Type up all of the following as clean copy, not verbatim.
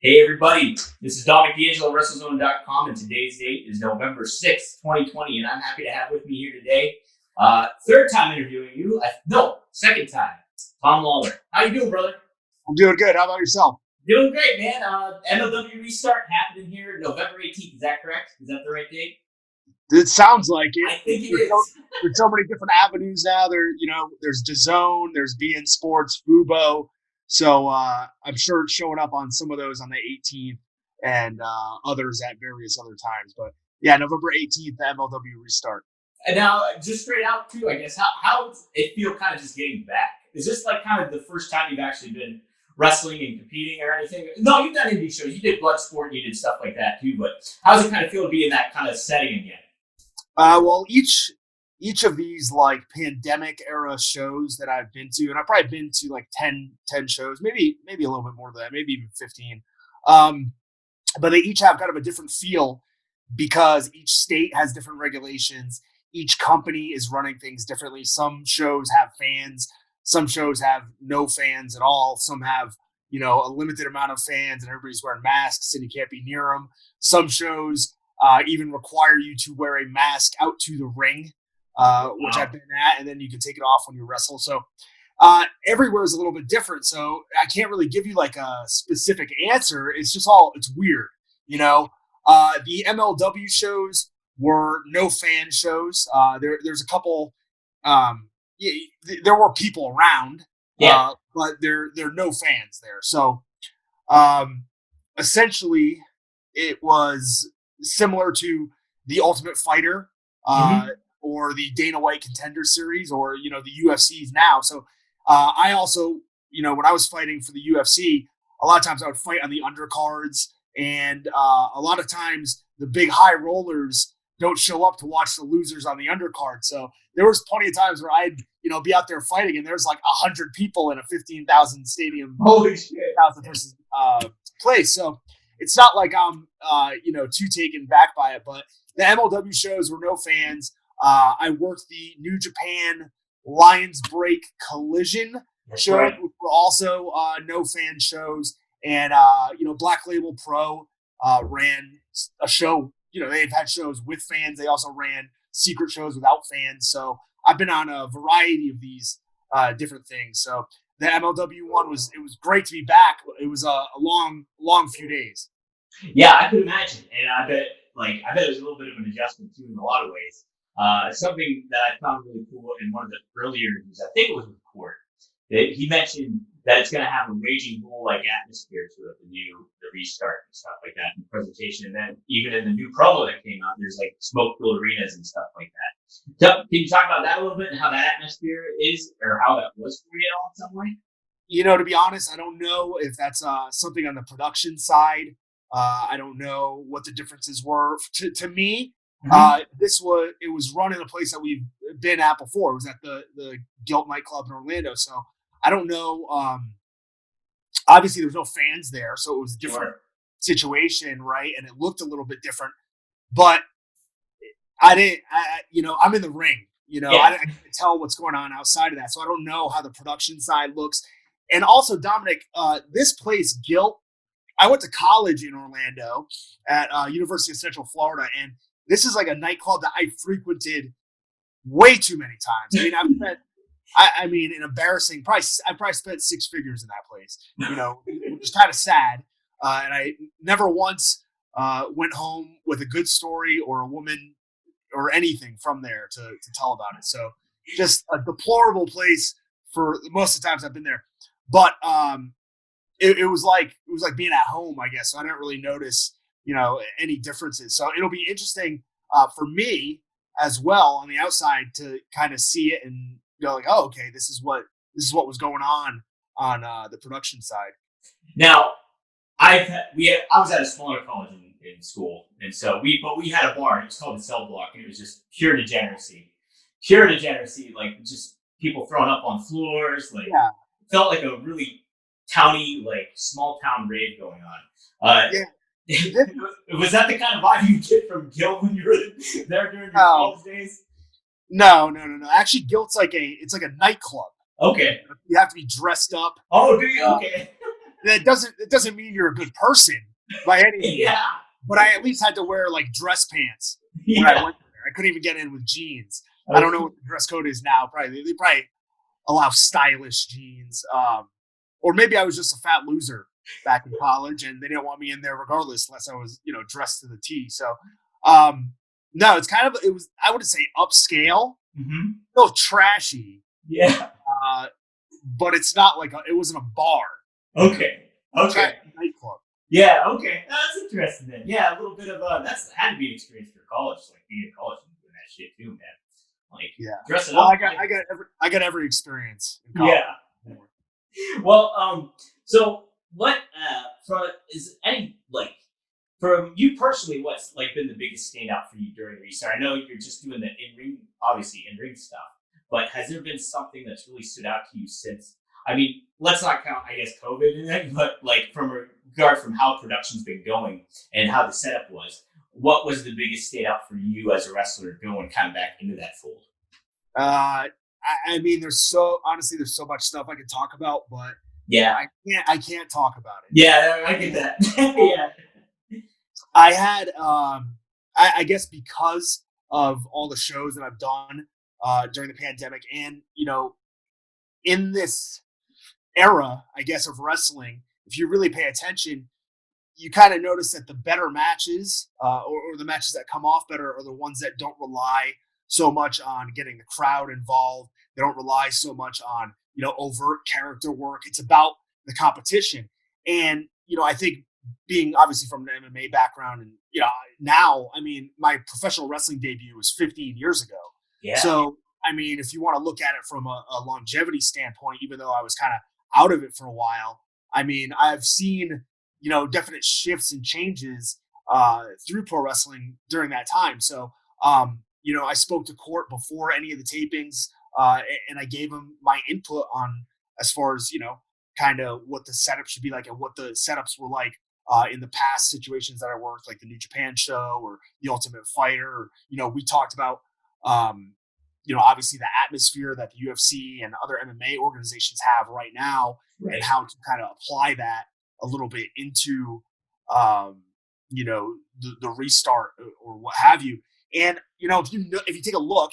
Hey everybody, this is Dominik Irini of WrestleZone.com, and today's date is November 6th, 2020, and I'm happy to have with me here today, third time interviewing you, second time, Tom Lawlor. How you doing, brother? I'm doing good. How about yourself? Doing great, man. MLW Restart happening here November 18th, is that correct? Is that the right date? It sounds like it. I think it is. There's so many different avenues now. There's DAZN, there's BN Sports, Fubo. So I'm sure it's showing up on some of those on the 18th and others at various other times. But yeah, November 18th, the MLW Restart. And now, just straight out too, I guess, how does it feel kind of just getting back? Is this like kind of the first time you've actually been wrestling and competing or anything? No, you've done indie shows. You did Bloodsport, you did stuff like that too. But how does it kind of feel to be in that kind of setting again? Well, each of these like pandemic era shows that I've been to, and I've probably been to like 10 shows, maybe a little bit more than that, maybe even 15. But they each have kind of a different feel because each state has different regulations. Each company is running things differently. Some shows have fans, some shows have no fans at all. Some have, a limited amount of fans and everybody's wearing masks and you can't be near them. Some shows even require you to wear a mask out to the ring, which I've been at, and then you can take it off when you wrestle. So everywhere is a little bit different. So I can't really give you like a specific answer. It's weird, the MLW shows were no fan shows. There's a couple, there were people around, but there are no fans there. So essentially it was similar to the Ultimate Fighter or the Dana White Contender Series or, the UFCs now. So I also, when I was fighting for the UFC, a lot of times I would fight on the undercards, and a lot of times the big high rollers don't show up to watch the losers on the undercard. So there was plenty of times where I'd, be out there fighting and there's like 100 people in a 15,000 stadium, holy shit, 1,000 person place. So it's not like I'm, too taken back by it, but the MLW shows were no fans. I worked the New Japan Lions Break Collision shows, which were also no fan shows. And, Black Label Pro ran a show. They've had shows with fans. They also ran secret shows without fans. So I've been on a variety of these different things. So the MLW one was great to be back. It was a long few days. Yeah, I could imagine, and I bet it was a little bit of an adjustment too in a lot of ways. Something that I found really cool in one of the earlier interviews, I think it was with Court, that he mentioned that it's going to have a raging bull-like atmosphere to it, the restart and stuff like that, and the presentation, and then even in the new promo that came out, there's like smoke-filled arenas and stuff like that. So, can you talk about that a little bit and how that atmosphere is, or how that was for you at all in some way? To be honest, I don't know if that's something on the production side. I don't know what the differences were. To me, it was run in a place that we've been at before. It was at the Guilt nightclub in Orlando. So I don't know. Obviously, there was no fans there, so it was a different situation, right? And it looked a little bit different. But I'm in the ring. I can't tell what's going on outside of that, so I don't know how the production side looks. And also, Dominik, this place, Guilt, I went to college in Orlando at University of Central Florida, and this is like a nightclub that I frequented way too many times. I mean, I've spent, an embarrassing price. I probably spent six figures in that place. Which is kind of sad. And I never once went home with a good story or a woman or anything from there to tell about it. So just a deplorable place for most of the times I've been there. But it was like being at home, I guess. So I didn't really notice, any differences. So it'll be interesting for me as well on the outside to kind of see it and go like, oh, okay, this is what was going on the production side. Now, I was at a smaller college in school, and so we had a bar, and it was called the Cell Block, and it was just pure degeneracy, like just people throwing up on floors, like it felt like a really towny, like small town rave going on. Was that the kind of vibe you get from Guilt when you were there during your college days? No. Actually, Guilt's it's like a nightclub. Okay. You have to be dressed up. Oh, do you? Okay. it doesn't mean you're a good person by any means. Yeah. But I at least had to wear like dress pants when Yeah. I went there. I couldn't even get in with jeans. I don't know what the dress code is now. Probably they probably allow stylish jeans. Or maybe I was just a fat loser back in college and they didn't want me in there regardless unless I was, dressed to the T. So no, it's kind of I wouldn't say upscale. Mm-hmm. No, trashy. Yeah. But it's not like it wasn't a bar. Okay. Nightclub. Yeah. Okay. That's interesting then. Yeah, a little bit of that's had to be an experience for college, like being in college and doing that shit too, man. Like dressing up. I got every experience. In college. Yeah. Well, so what? Is any like from you personally? What's like been the biggest standout for you during Restart? I know you're just doing the obviously in ring stuff. But has there been something that's really stood out to you since? I mean, let's not count, I guess, COVID in it, but like from regard from how production's been going and how the setup was, what was the biggest standout for you as a wrestler going kind of back into that fold? I mean, there's so much stuff I could talk about, but yeah, I can't talk about it. Yeah, I get that. Yeah, I had, I guess, because of all the shows that I've done. During the pandemic, and in this era, I guess, of wrestling, if you really pay attention, you kind of notice that the better matches, or the matches that come off better, are the ones that don't rely so much on getting the crowd involved. They don't rely so much on overt character work. It's about the competition, and I think being obviously from an MMA background, and now, I mean, my professional wrestling debut was 15 years ago. Yeah. So, I mean, if you want to look at it from a longevity standpoint, even though I was kind of out of it for a while, I mean, I've seen, definite shifts and changes through pro wrestling during that time. So, I spoke to Court before any of the tapings, and I gave him my input on as far as, kind of what the setup should be like and what the setups were like in the past situations that I worked, like the New Japan show or the Ultimate Fighter. Or, we talked about, obviously the atmosphere that the UFC and other MMA organizations have right now, right, and how to kind of apply that a little bit into, the restart or what have you. And, if you take a look,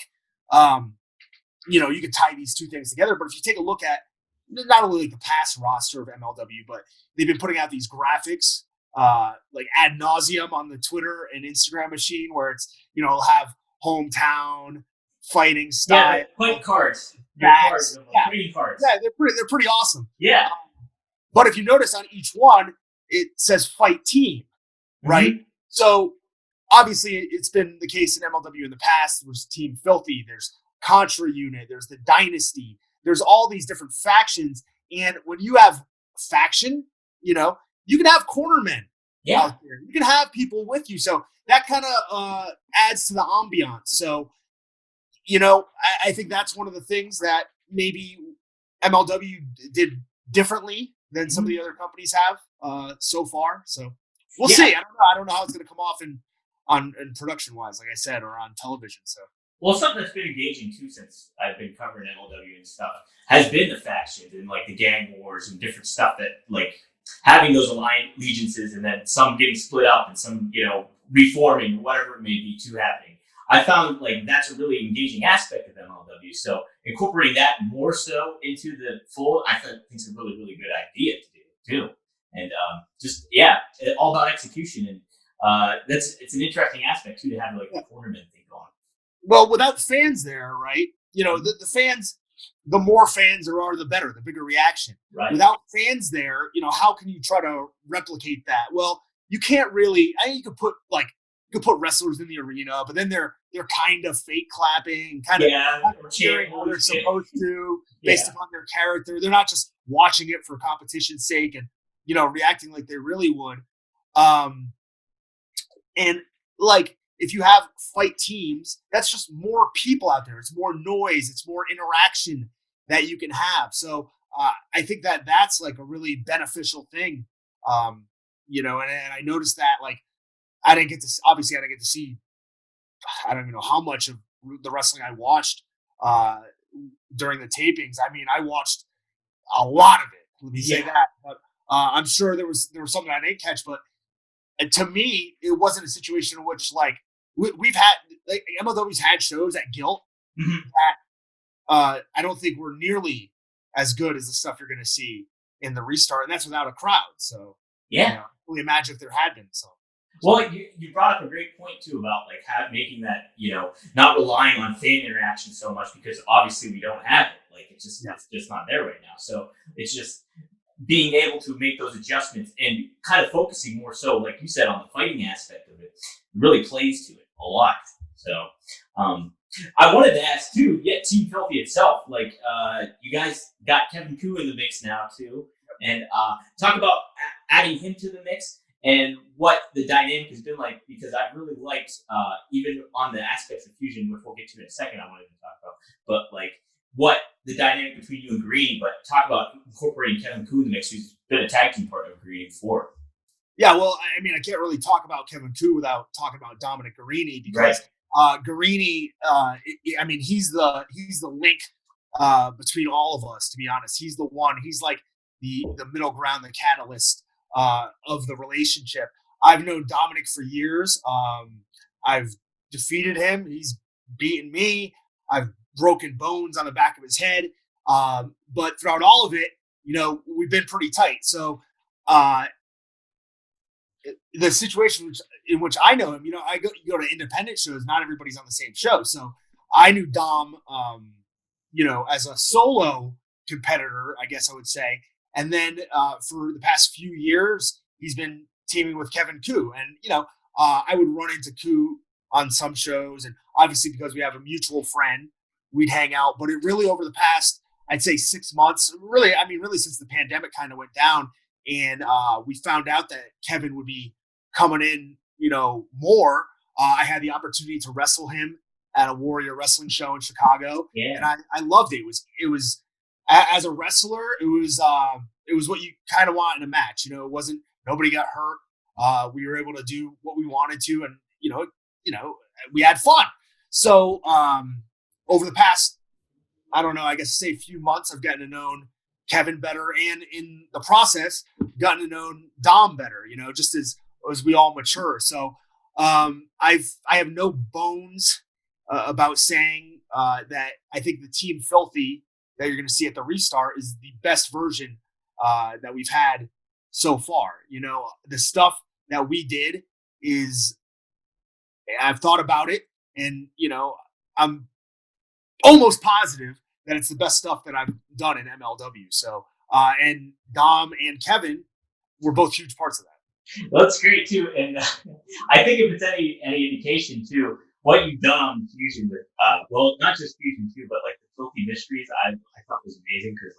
you can tie these two things together, but if you take a look at not only like the past roster of MLW, but they've been putting out these graphics, like ad nauseum on the Twitter and Instagram machine where it's, it'll have hometown, fighting style. Yeah, point cards. Cards. Trading cards. Yeah, they're pretty awesome. Yeah. But if you notice on each one, it says fight team, right? Mm-hmm. So obviously it's been the case in MLW in the past. There's Team Filthy, there's Contra Unit, there's the Dynasty, there's all these different factions. And when you have faction, you can have cornermen out there. You can have people with you. So that kind of adds to the ambiance. So, I think that's one of the things that maybe MLW did differently than some of the other companies have so far. So we'll see. I don't know how it's going to come off in production wise, like I said, or on television. So. Well, something that's been engaging too since I've been covering MLW and stuff has been the factions and like the gang wars and different stuff that like having those allegiances and then some getting split up and some, reforming, whatever it may be, too happening. I found like that's a really engaging aspect of MLW. So incorporating that more so into the fold, I think it's a really, really good idea to do too. And all about execution. And it's an interesting aspect too to have like the tournament thing going. Well, without fans there, right? The fans, the more fans there are, the better, the bigger reaction. Right. Without fans there, how can you try to replicate that? Well, you can't really. I mean, you could put wrestlers in the arena, but then they're kind of fake clapping, kind of cheering how they're supposed to, based upon their character. They're not just watching it for competition's sake and reacting like they really would. And like if you have fight teams, that's just more people out there. It's more noise. It's more interaction that you can have. So I think that's like a really beneficial thing. And I noticed that like I didn't get to see. I don't even know how much of the wrestling I watched during the tapings. I mean, I watched a lot of it. Let me say that. But I'm sure there was something I didn't catch, but to me, it wasn't a situation in which like we've had like MLW's had shows at Guilt that I don't think were nearly as good as the stuff you're going to see in the restart, and that's without a crowd. So Yeah. really imagine if there had been some. Well, you brought up a great point too about like making that, not relying on fan interaction so much, because obviously we don't have it. Like it's just not there right now. So it's just being able to make those adjustments and kind of focusing more so, like you said, on the fighting aspect of it really plays to it a lot. So I wanted to ask too, Team Filthy itself, like you guys got Kevin Koo in the mix now too, and talk about adding him to the mix and what the dynamic has been like, because I've really liked, even on the aspects of fusion, which we'll get to in a second, I wanted to talk about, but like what the dynamic between you and Greeny, but talk about incorporating Kevin Koo in the mix, who's been a tag team partner of Greeny before. Yeah, well, I mean, I can't really talk about Kevin Koo without talking about Dominik Irini, because Irini, I mean, he's the link between all of us. To be honest, he's the one. He's like the middle ground, the catalyst of the relationship. I've known Dominik for years. I've defeated him. He's beaten me. I've broken bones on the back of his head. But throughout all of it, we've been pretty tight. So the situation in which I know him, I go to independent shows. Not everybody's on the same show. So I knew Dom, as a solo competitor, I guess I would say. And then for the past few years, he's been teaming with Kevin Koo. And, I would run into Koo on some shows. And obviously, because we have a mutual friend, we'd hang out. But it really, over the past, I'd say 6 months, really since the pandemic kind of went down, and we found out that Kevin would be coming in, more. I had the opportunity to wrestle him at a Warrior Wrestling show in Chicago. Yeah. And I loved it. It was as a wrestler, it was what you kind of want in a match. It wasn't, nobody got hurt. We were able to do what we wanted to, and we had fun. So over the past, I don't know, I guess say a few months, I've gotten to know Kevin better, and in the process, gotten to know Dom better. Just as we all mature. So I have no bones about saying that I think the Team Filthy that you're going to see at the restart is the best version that we've had so far. The stuff that we did is, I've thought about it, and I'm almost positive that it's the best stuff that I've done in MLW. So and Dom and Kevin were both huge parts of that. Well, that's great too, and I think if it's any indication too, what you've done on Fusion with, not just Fusion too, but like the Filthy Mysteries, I thought was amazing, because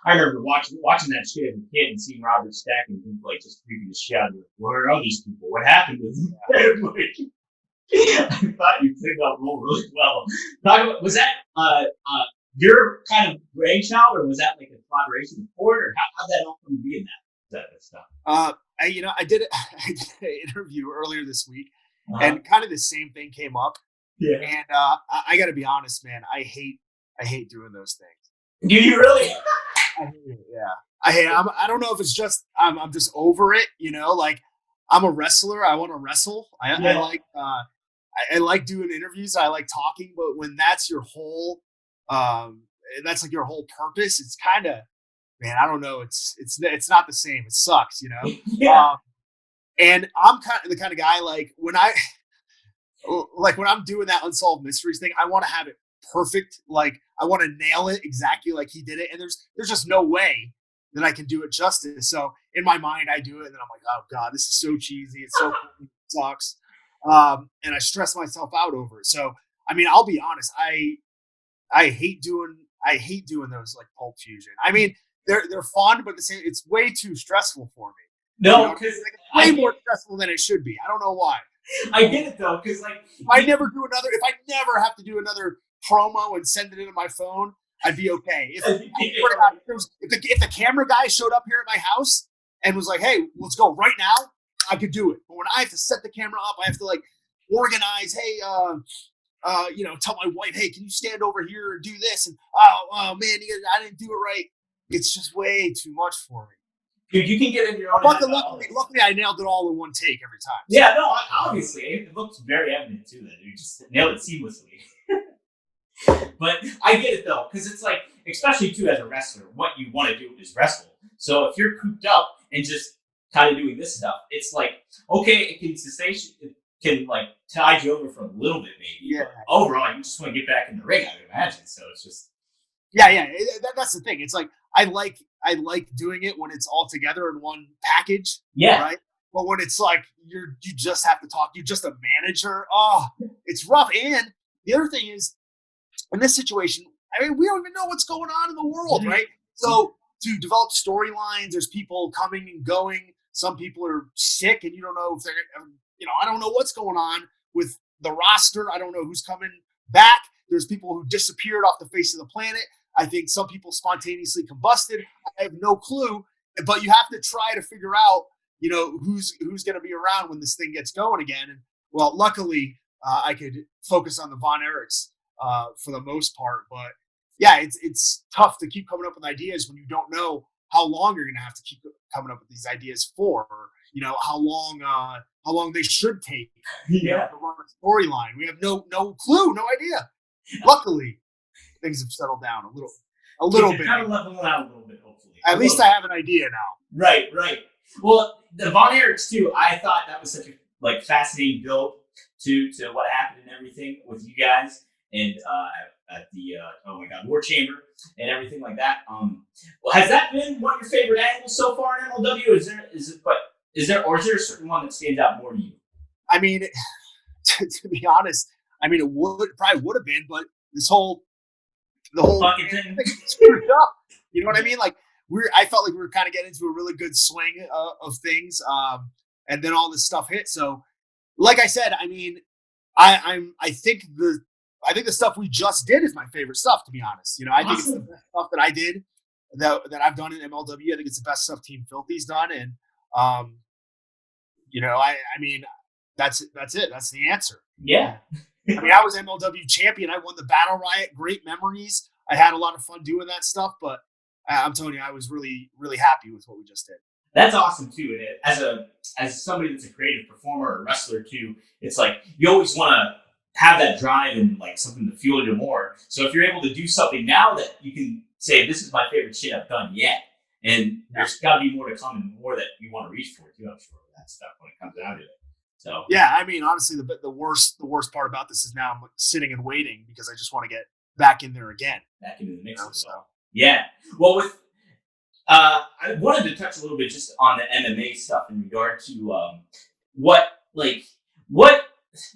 I remember watching that shit as a kid and seeing Robert Stack and him like just creeping the shit out of me. Where are these people? What happened to them? I thought you played that role really well. Was that your kind of brainchild, or was that like a collaboration with Ford, or how'd that all come to be in that stuff? I did an interview earlier this week, and kind of the same thing came up. Yeah. And I got to be honest, man, I hate doing those things. Do you really? I hate it. Yeah. I don't know if it's just I'm just over it. Like I'm a wrestler. I want to wrestle. I like doing interviews. I like talking. But when that's your whole that's like your whole purpose, it's kind of, man, I don't know. It's not the same. It sucks, Yeah. And I'm kind of the kind of guy, like when I'm doing that Unsolved Mysteries thing, I want to have it perfect. Like I want to nail it exactly like he did it. And there's just no way that I can do it justice. So in my mind, I do it, and then I'm like, oh God, this is so cheesy. It's so it sucks. And I stress myself out over it. So I mean, I'll be honest. I hate doing those like Pulp Fusion. I mean, they're fun, but it's way too stressful for me. No, because it's way more stressful than it should be. I don't know why. I get it though, because like if I never have to do another promo and send it into my phone, I'd be okay. If the camera guy showed up here at my house and was like, "Hey, let's go right now," I could do it. But when I have to set the camera up, I have to like organize. Hey, tell my wife, "Hey, can you stand over here and do this?" And oh man, I didn't do it right. It's just way too much for me. Dude, you can get in your own But head. luckily, I nailed it all in one take every time. So. Yeah, no, obviously. It looks very evident, too, that you just nailed it seamlessly. But I get it, though, because it's like, especially, too, as a wrestler, what you want to do is wrestle. So if you're cooped up and just kind of doing this stuff, it's like, okay, it can like tide you over for a little bit, maybe. Yeah. But overall, you just want to get back in the ring, I would imagine. So it's just. Yeah. That's the thing. It's like, I like doing it when it's all together in one package. Yeah. Right. But when it's like you just have to talk, you're just a manager. Oh, it's rough. And the other thing is, in this situation, I mean, we don't even know what's going on in the world, right? So to develop storylines, there's people coming and going. Some people are sick, and you don't know if they're, I don't know what's going on with the roster. I don't know who's coming back. There's people who disappeared off the face of the planet. I think some people spontaneously combusted. I have no clue, but you have to try to figure out, who's going to be around when this thing gets going again. And well, luckily, I could focus on the Von Erichs for the most part. But yeah, it's tough to keep coming up with ideas when you don't know how long you're going to have to keep coming up with these ideas for, or, how long they should take. Yeah. To run a storyline. We have no clue, no idea. Luckily, things have settled down a little bit. Kind of leveling out a little bit, hopefully. At least I have an idea now. Right. Well, the Von Erichs too. I thought that was such a fascinating build to what happened and everything with you guys and at the War Chamber and everything like that. Well, has that been one of your favorite angles so far in MLW? Is there a certain one that stands out more to you? I mean, to be honest, it probably would have been, but the whole fucking thing screwed up. You know what I mean? Like I felt like we were kind of getting into a really good swing of things, and then all this stuff hit. So, like I said, I think the stuff we just did is my favorite stuff. To be honest, I think it's the best stuff that I did that I've done in MLW. I think it's the best stuff Team Filthy's done, and that's it. That's the answer. Yeah. I was MLW champion. I won the Battle Riot. Great memories. I had a lot of fun doing that stuff, but I'm telling you, I was really, really happy with what we just did. That's awesome too. And as somebody that's a creative performer or wrestler too, it's like you always want to have that drive and like something to fuel you more. So if you're able to do something now that you can say, this is my favorite shit I've done yet, and there's got to be more to come and more that you want to reach for too, I'm sure, of that stuff when it comes down to it. So yeah, honestly, the worst part about this is now I'm sitting and waiting because I just want to get back in there again. Back into the mix. So yeah. Well, I wanted to touch a little bit just on the MMA stuff in regard to what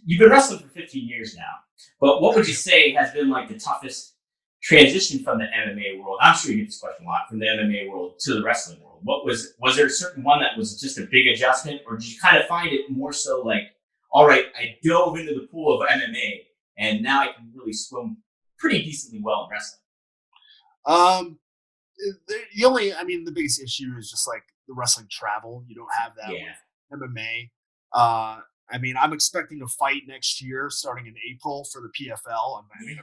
you've been wrestling for 15 years now, but what would you say has been like the toughest transition from the MMA world? I'm sure you get this question a lot, from the MMA world to the wrestling world. Was there a certain one that was just a big adjustment, or did you kind of find it more so like, all right, I dove into the pool of MMA and now I can really swim pretty decently well in wrestling? The biggest issue is just like the wrestling travel. You don't have that with MMA. I'm expecting to fight next year, starting in April for the PFL. I've been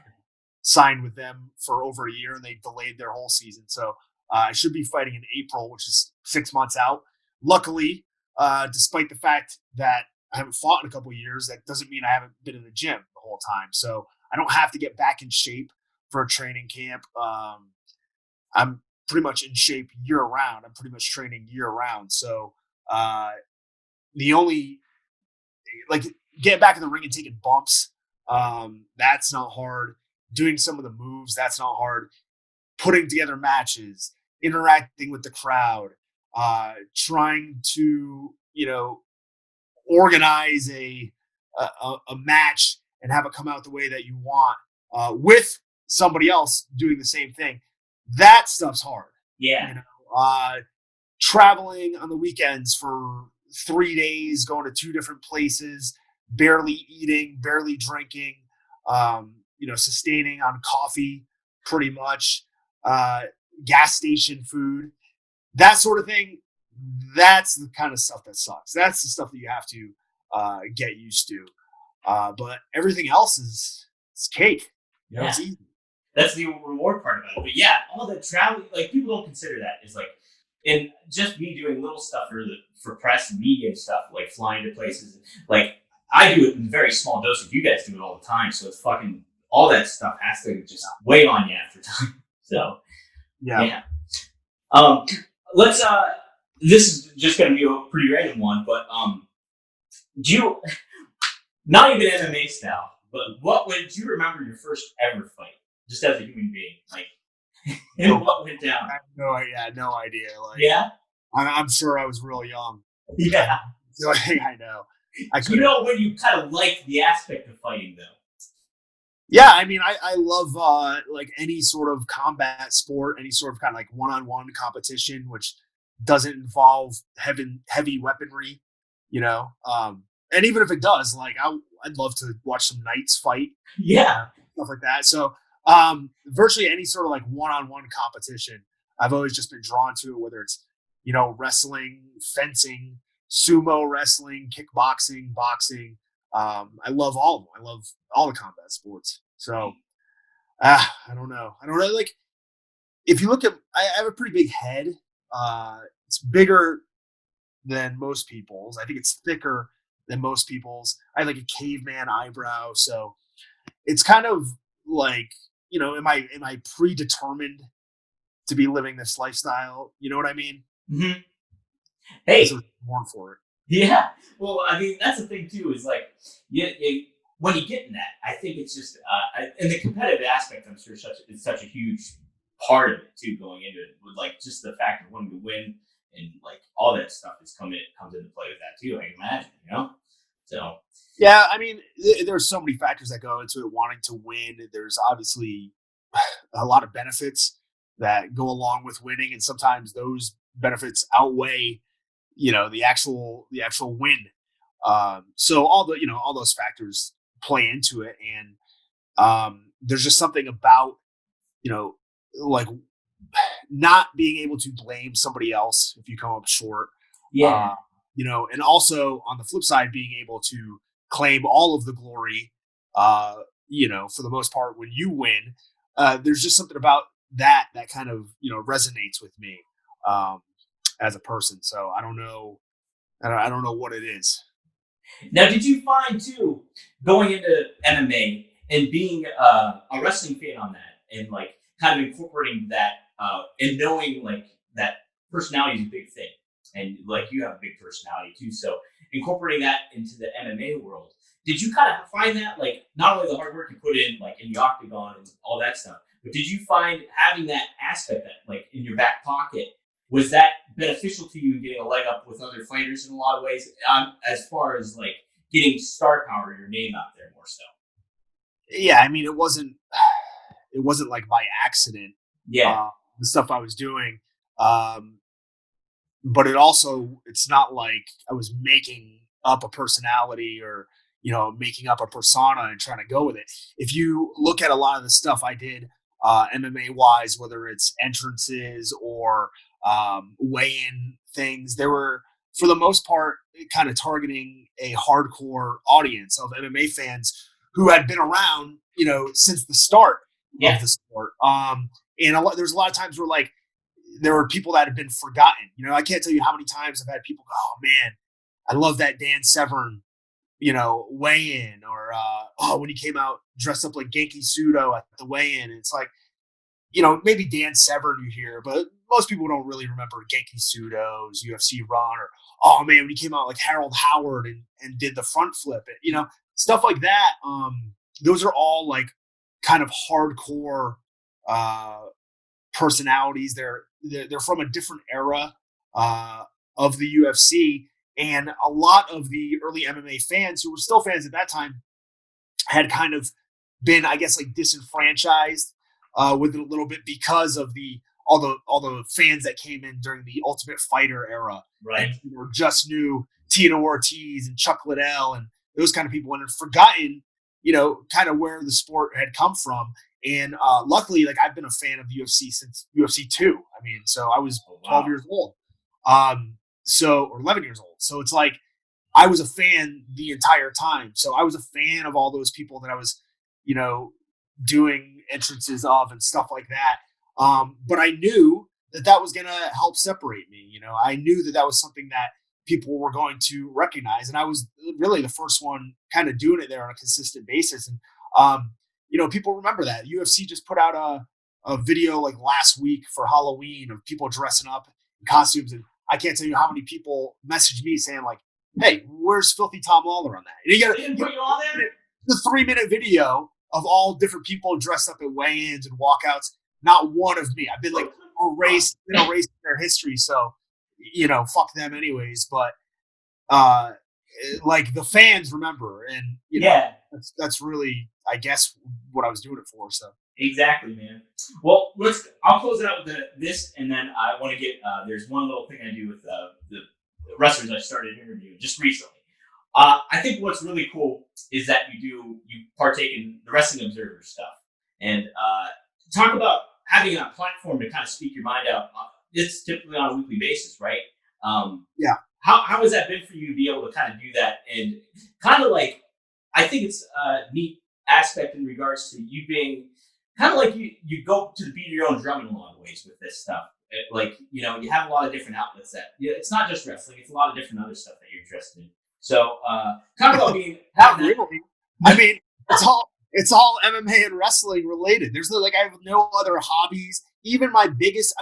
signed with them for over a year, and they delayed their whole season. So I should be fighting in April, which is 6 months out. Luckily, despite the fact that I haven't fought in a couple of years, that doesn't mean I haven't been in the gym the whole time. So I don't have to get back in shape for a training camp. I'm pretty much in shape year round. I'm pretty much training year round. So the only getting back in the ring and taking bumps, that's not hard. Doing some of the moves, that's not hard. Putting together matches, interacting with the crowd, trying to organize a match and have it come out the way that you want with somebody else doing the same thing. That stuff's hard. Yeah. Traveling on the weekends for 3 days, going to 2 different places, barely eating, barely drinking, sustaining on coffee pretty much, gas station food, that sort of thing. That's the kind of stuff that sucks. That's the stuff that you have to get used to. But everything else is cake. It's easy. That's the reward part about it. But yeah, all the travel, like people don't consider that is like and just me doing little stuff for press and media and stuff, like flying to places, like I do it in very small doses. You guys do it all the time, so it's fucking all that stuff has to just weigh on you after time. So yeah. Um, let's this is just gonna be a pretty random one, but do you not even MMA style, but what would you remember your first ever fight, just as a human being, like, and what went down? I had no idea. Like, Yeah, I'm sure I was real young. yeah. I know. You know when you kind of like the aspect of fighting, though. Yeah, I mean, I love like any sort of combat sport, any sort of kind of like one-on-one competition, which doesn't involve heavy weaponry, you know. And even if it does, like I'd love to watch some knights fight, Yeah, stuff like that. So virtually any sort of like one-on-one competition, I've always just been drawn to, whether it's wrestling, fencing, sumo wrestling, kickboxing, boxing. I love all of them. I love all the combat sports. So I don't know. I don't know. Like if you look at, I have a pretty big head. It's bigger than most people's. I think it's thicker than most people's. I have like a caveman eyebrow, so it's kind of like, am I predetermined to be living this lifestyle? You know what I mean? Mm-hmm. Hey, born for it. Yeah. Well, I mean, that's the thing too. Is like, when you get in that, I think it's just, and the competitive aspect, I'm sure, is such a huge part of it too. Going into it, with like just the fact of wanting to win and like all that stuff comes into play with that too. I can imagine, So. Yeah, I mean, there's so many factors that go into it. Wanting to win, there's obviously a lot of benefits that go along with winning, and sometimes those benefits outweigh the actual win. So all those factors play into it, and there's just something about like not being able to blame somebody else if you come up short. Yeah. And also on the flip side, being able to claim all of the glory. For the most part, when you win, there's just something about that kind of resonates with me as a person. So I don't know. I don't know what it is. Now, did you find too, going into MMA and being a wrestling fan on that, and like kind of incorporating that, and knowing like that personality is a big thing, and like you have a big personality too, so incorporating that into the MMA world, did you kind of find that, like, not only the hard work you put in, like in the octagon and all that stuff, but did you find having that aspect that, like, in your back pocket, was that beneficial to you in getting a leg up with other fighters in a lot of ways, as far as like getting star power, your name out there more so? Yeah, I mean, it wasn't like by accident. Yeah, the stuff I was doing, but it's not like I was making up a personality or making up a persona and trying to go with it. If you look at a lot of the stuff I did MMA wise, whether it's entrances or weigh-in things, they were for the most part kind of targeting a hardcore audience of MMA fans who had been around since the start of the sport. And there's a lot of times where like there were people that have been forgotten. I can't tell you how many times I've had people go, "Oh man, I love that Dan Severn, weigh-in," or when he came out dressed up like Genki Sudo at the weigh-in. And it's like, maybe Dan Severn you hear, but most people don't really remember Genki Sudo's UFC run, or, oh man, when he came out like Harold Howard and did the front flip, stuff like that. Those are all like kind of hardcore personalities. They're from a different era of the UFC, and a lot of the early MMA fans who were still fans at that time had kind of been, I guess, like disenfranchised with it a little bit because of all the fans that came in during the Ultimate Fighter era, right? And just knew Tito Ortiz and Chuck Liddell and those kind of people, and had forgotten, kind of where the sport had come from. And luckily, like, I've been a fan of UFC since UFC 2. I mean, so I was 12 years old, or 11 years old. So it's like I was a fan the entire time. So I was a fan of all those people that I was, doing entrances of and stuff like that. But I knew that was going to help separate me. You know, I knew that was something that people were going to recognize, and I was really the first one kind of doing it there on a consistent basis. And you know, people remember that UFC just put out a video like last week for Halloween of people dressing up in costumes, and I can't tell you how many people messaged me saying like, "Hey, where's Filthy Tom Lawlor on that?" And you got the 3-minute video of all different people dressed up at weigh-ins and walkouts. Not one of me. I've been like erased in their history. So, you know, fuck them anyways. But like the fans remember, and you know, that's really, I guess, what I was doing it for. So exactly, man. Well, I'll close it out with this, and then I want to get. There's one little thing I do with the wrestlers I started interviewing just recently. I think what's really cool is that you partake in the Wrestling Observer stuff, and talk about having a platform to kind of speak your mind out. It's typically on a weekly basis, right? Yeah. How has that been for you to be able to kind of do that? And kind of like, I think it's a neat aspect in regards to you being kind of like you go to the beat of your own drum in a lot of ways with this stuff. Like, you know, you have a lot of different outlets that, it's not just wrestling, it's a lot of different other stuff that you're interested in. So kind of about being not really. I mean, it's all MMA and wrestling related. There's like, I have no other hobbies. Even my biggest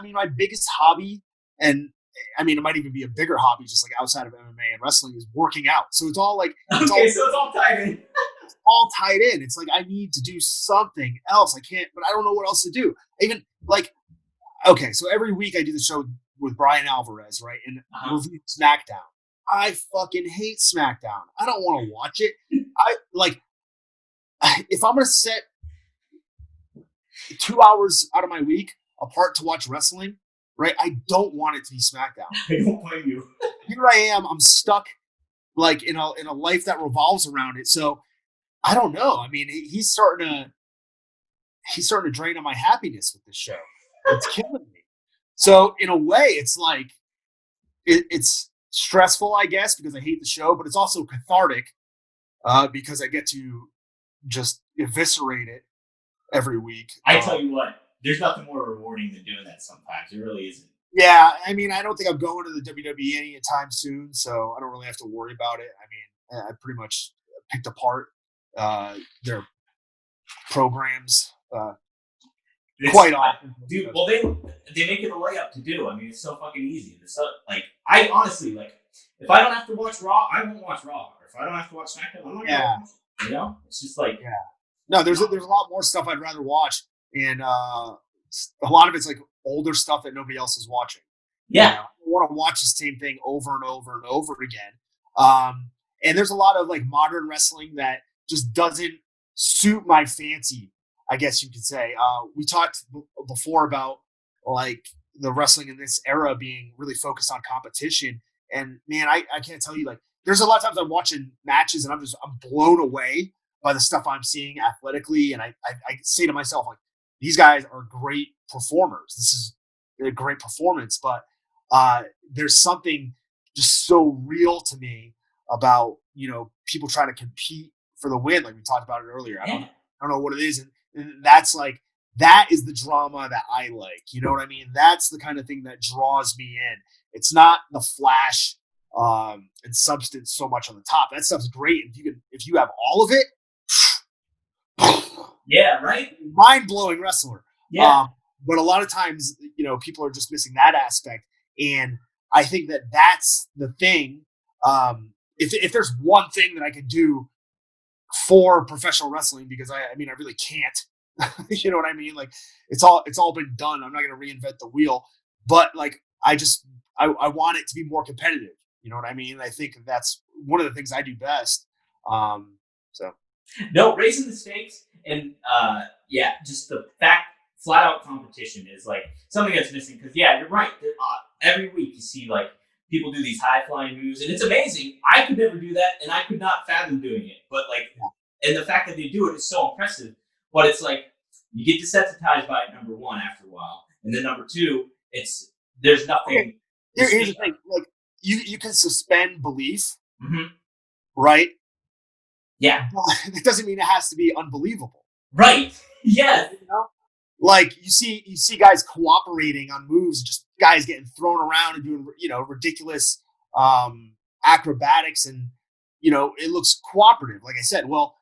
hobby, and I mean, it might even be a bigger hobby, just like outside of MMA and wrestling, is working out. So it's all like, so it's all tied in. It's all tied in. It's like, I need to do something else. I can't, but I don't know what else to do. Even like, okay, so every week I do the show with Brian Alvarez, right? And review SmackDown. I fucking hate SmackDown. I don't want to watch it. I like, if I'm going to set 2 hours out of my week apart to watch wrestling, right? I don't want it to be SmackDown. I don't blame you. Here I am. I'm stuck like in a life that revolves around it. So I don't know. I mean, he's starting to drain on my happiness with this show. It's killing me. So in a way, it's like it's stressful, I guess, because I hate the show, but it's also cathartic because I get to just eviscerate it every week. I tell you what, there's nothing more rewarding than doing that sometimes. It really isn't. Yeah, I mean, I don't think I'm going to the WWE anytime soon, so I don't really have to worry about it. I mean, I pretty much picked apart their programs quite often. Dude, well, they make it a layup to do. I mean, it's so fucking easy. It's so, like, I honestly, like, if I don't have to watch Raw, I won't watch Raw. Or if I don't have to watch SmackDown, I'm not going to watch it. You know? It's just like... Yeah. No, there's a lot more stuff I'd rather watch, and a lot of it's like older stuff that nobody else is watching. Yeah. You know, I want to watch the same thing over and over and over again. And there's a lot of like modern wrestling that just doesn't suit my fancy, I guess you could say. We talked before about like the wrestling in this era being really focused on competition. And man, I can't tell you, like, there's a lot of times I'm watching matches and I'm blown away by the stuff I'm seeing athletically. And I say to myself, like, these guys are great performers. This is a great performance, but there's something just so real to me about, you know, people trying to compete for the win. Like we talked about it earlier. I don't know what it is. And that's like, that is the drama that I like. You know what I mean? That's the kind of thing that draws me in. It's not the flash and substance so much on the top. That stuff's great. If you have all of it, yeah, right. Mind-blowing wrestler. Yeah. But a lot of times, you know, people are just missing that aspect. And I think that that's the thing. If there's one thing that I could do for professional wrestling, because I mean, I really can't, you know what I mean? Like it's all been done. I'm not going to reinvent the wheel, but like, I want it to be more competitive. You know what I mean? I think that's one of the things I do best. So no, raising the stakes and just the flat out competition is like something that's missing. Because you're right. Every week you see like people do these high flying moves, and it's amazing. I could never do that, and I could not fathom doing it. But like, and the fact that they do it is so impressive. But it's like you get desensitized by it. Number one, after a while, and then number two, there's nothing. Okay. Here's the thing: like you can suspend belief, mm-hmm. right? Yeah, but it doesn't mean it has to be unbelievable, right? Yeah, you know? like you see guys cooperating on moves, just guys getting thrown around and doing ridiculous acrobatics, and it looks cooperative. Like I said, well,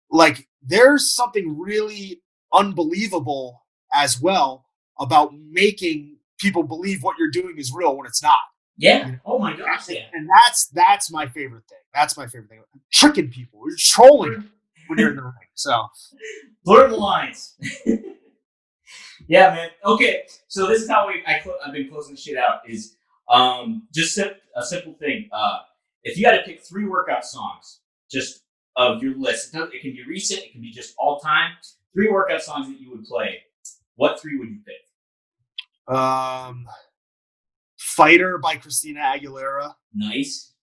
like there's something really unbelievable as well about making people believe what you're doing is real when it's not. Yeah. Oh my gosh. Yeah. And that's my favorite thing. That's my favorite thing. Tricking people. You're trolling when you're in the ring. So blur the lines. Yeah, man. Okay, so this is how I've been closing the shit out. Is just a simple thing. If you had to pick 3 workout songs, just of your list, it can be recent, it can be just all time. 3 workout songs that you would play. What 3 would you pick? Fighter by Christina Aguilera. Nice.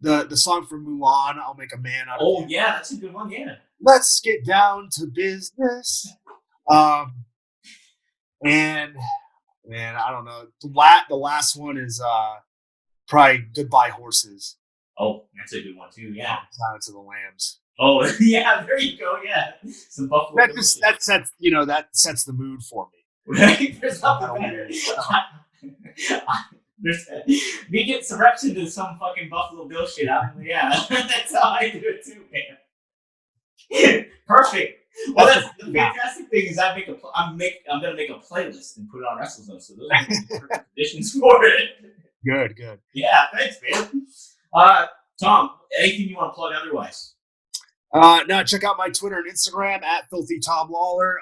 The song from Mulan, I'll Make a Man Out of You. Oh yeah, that's a good one. Yeah. Let's get down to business. And man, I don't know. The last one is probably Goodbye Horses. Oh, that's a good one too. Yeah. Silence of the Lambs. Oh yeah, there you go. Yeah, some Buffalo. That sets the mood for me. Right? There's nothing better. Me getting some reps into some fucking Buffalo Bill shit. Yeah, that's how I do it too, man. Perfect. Well, that's the fantastic thing is I'm gonna make a playlist and put it on WrestleZone. So those are the perfect conditions for it. Good. Yeah, thanks, man. Tom, anything you want to plug otherwise? No, check out my Twitter and Instagram at Filthy Tom Lawlor.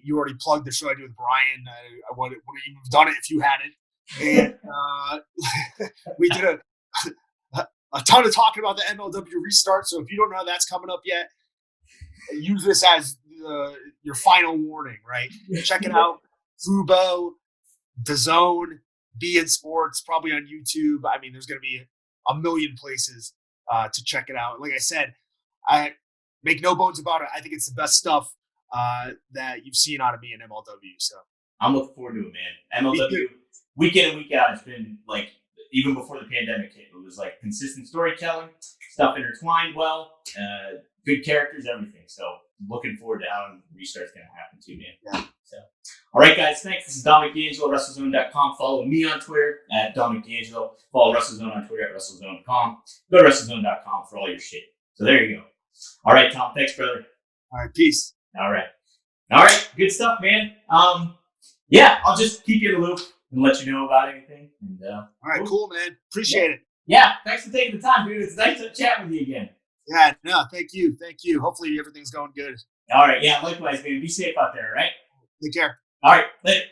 You already plugged the show I do with Brian. I wouldn't even have done it if you hadn't. And we did a ton of talking about the MLW Restart. So if you don't know that's coming up yet, use this as your final warning, right? Check it out. Fubo, DAZN, Be in Sports, probably on YouTube. I mean, there's going to be a million places to check it out. Like I said, I make no bones about it. I think it's the best stuff that you've seen out of me in MLW. So I'm looking forward to it, man. MLW week in and week out, it's been like, even before the pandemic hit, it was like consistent storytelling, stuff intertwined well, good characters, everything. So looking forward to how the restart's going to happen too, man. Yeah. So, all right, guys, thanks. This is Dominik D'Angelo, WrestleZone.com. Follow me on Twitter at Dominik D'Angelo. Follow WrestleZone on Twitter at WrestleZone.com. Go to WrestleZone.com for all your shit. So there you go. All right, Tom. Thanks, brother. All right, peace. All right. Good stuff, man. Yeah, I'll just keep you in the loop and let you know about anything. And, all right, cool, man. Appreciate it. Yeah, thanks for taking the time, dude. It's nice to chat with you again. Yeah, no, thank you. Hopefully everything's going good. All right, yeah, likewise, man. Be safe out there, all right? Take care. All right, later.